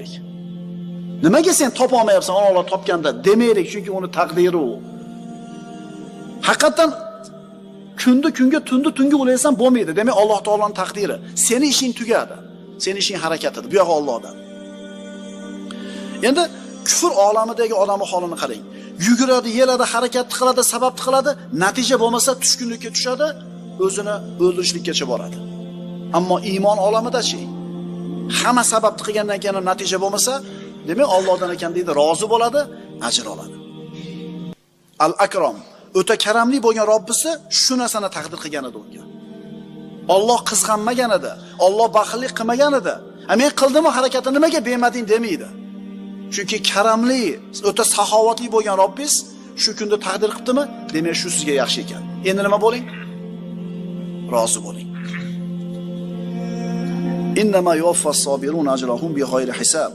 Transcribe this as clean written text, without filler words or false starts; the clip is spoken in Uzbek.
demaylik. Nimaga sen topa olmayapsan, Alloh topganda demaylik, chunki uni taqdiri u. Haqiqatan kunga tunga o'laysan bo'lmaydi. Demak, Alloh taoloning taqdiri. Seni ishing tugadi. Seni ishing harakatidir. Bu yo'q Allohdan. Endi kufr olamidagi odamning holini qarang. Yuguradi, yeladi, harakat qiladi, sabab qiladi, natija bo'lmasa tushkunlikka tushadi, o'zini o'ldirishlikkacha boradi. Ammo iymon olamida-chi? Hamma sababni qilgandan keyin natija bo'lmasa, demak Allohdan ekan deydi, rozi bo'ladi, ajr oladi. Al-Akram, o'ta karamli bo'lgan Robbisi shu narsani taqdir qilgan edi unga. Alloh qizg'anmagan edi, Alloh baxillik qilmagan edi. Men qildimmi harakatni nimaga bermading demaydi. Chunki karamli, o'ta saxovatli bo'lgan Robbis shu kunda taqdir qilibdimi? Demak, shu sizga yaxshi ekan. Endi nima bo'ling? Rozi bo'ling. Innama yuwaffas sabiruna ajrahum bighayri hisab.